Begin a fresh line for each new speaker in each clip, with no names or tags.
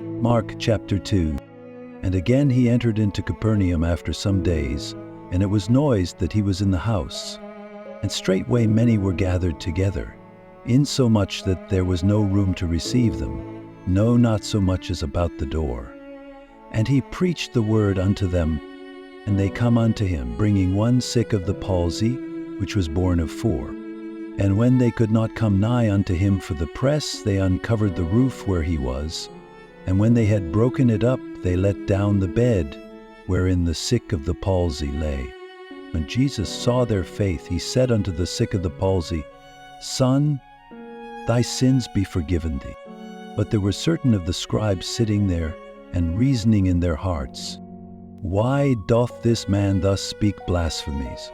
Mark chapter 2. And again he entered into Capernaum after some days, and it was noised that he was in the house. And straightway many were gathered together, insomuch that there was no room to receive them, no, not so much as about the door. And he preached the word unto them, and they come unto him, bringing one sick of the palsy, which was borne of 4. And when they could not come nigh unto him for the press, they uncovered the roof where he was. And when they had broken it up, they let down the bed, wherein the sick of the palsy lay. When Jesus saw their faith, he said unto the sick of the palsy, Son, thy sins be forgiven thee. But there were certain of the scribes sitting there, and reasoning in their hearts, Why doth this man thus speak blasphemies?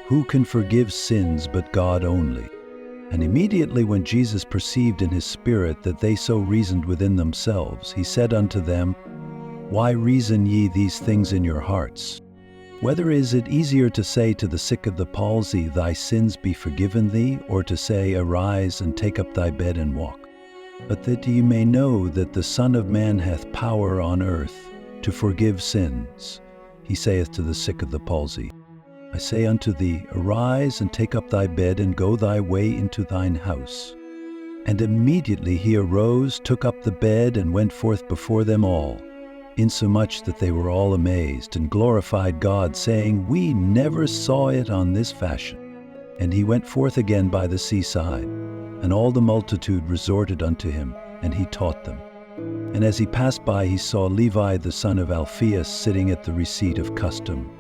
Who can forgive sins but God only? And immediately when Jesus perceived in his spirit that they so reasoned within themselves, he said unto them, Why reason ye these things in your hearts? Whether is it easier to say to the sick of the palsy, Thy sins be forgiven thee, or to say, Arise and take up thy bed and walk? But that ye may know that the Son of Man hath power on earth to forgive sins, he saith to the sick of the palsy, I say unto thee, Arise and take up thy bed, and go thy way into thine house. And immediately he arose, took up the bed, and went forth before them all, insomuch that they were all amazed, and glorified God, saying, We never saw it on this fashion. And he went forth again by the seaside, and all the multitude resorted unto him, and he taught them. And as he passed by, he saw Levi the son of Alphaeus sitting at the receipt of custom,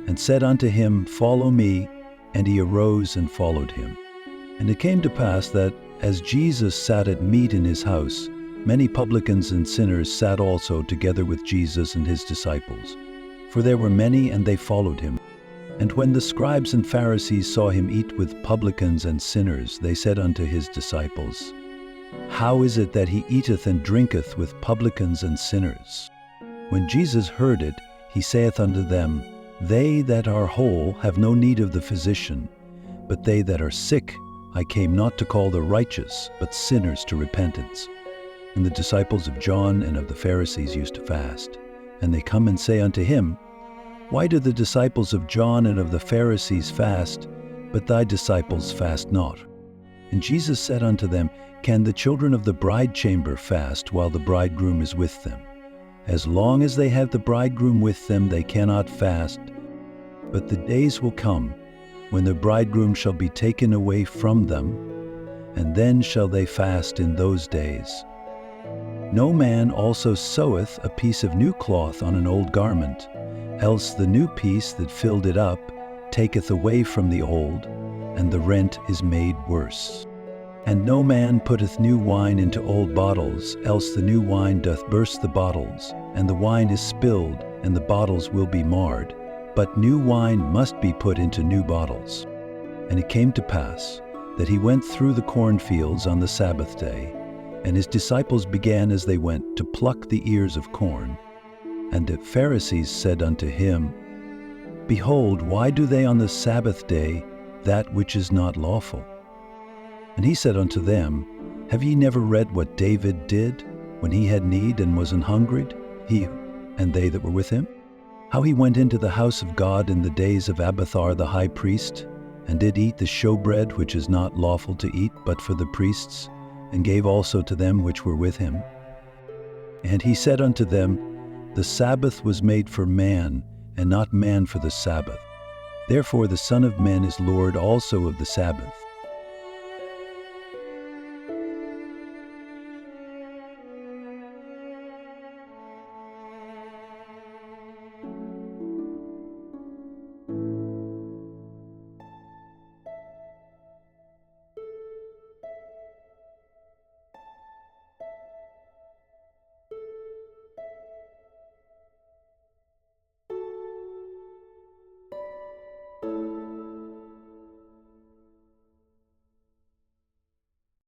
and said unto him, Follow me. And he arose and followed him. And it came to pass that, as Jesus sat at meat in his house, many publicans and sinners sat also together with Jesus and his disciples. For there were many, and they followed him. And when the scribes and Pharisees saw him eat with publicans and sinners, they said unto his disciples, How is it that he eateth and drinketh with publicans and sinners? When Jesus heard it, he saith unto them, They that are whole have no need of the physician, but they that are sick I came not to call the righteous, but sinners to repentance. And the disciples of John and of the Pharisees used to fast. And they come and say unto him, Why do the disciples of John and of the Pharisees fast, but thy disciples fast not? And Jesus said unto them, Can the children of the bride chamber fast while the bridegroom is with them? As long as they have the bridegroom with them, they cannot fast. But the days will come, when the bridegroom shall be taken away from them, and then shall they fast in those days. No man also seweth a piece of new cloth on an old garment, else the new piece that filled it up taketh away from the old, and the rent is made worse. And no man putteth new wine into old bottles, else the new wine doth burst the bottles, and the wine is spilled, and the bottles will be marred. But new wine must be put into new bottles. And it came to pass that he went through the cornfields on the Sabbath day, and his disciples began as they went to pluck the ears of corn. And the Pharisees said unto him, Behold, why do they on the Sabbath day that which is not lawful? And he said unto them, Have ye never read what David did when he had need and was an hungry, he and they that were with him? How he went into the house of God in the days of Abiathar the high priest, and did eat the showbread which is not lawful to eat but for the priests, and gave also to them which were with him. And he said unto them, The Sabbath was made for man, and not man for the Sabbath. Therefore the Son of Man is Lord also of the Sabbath.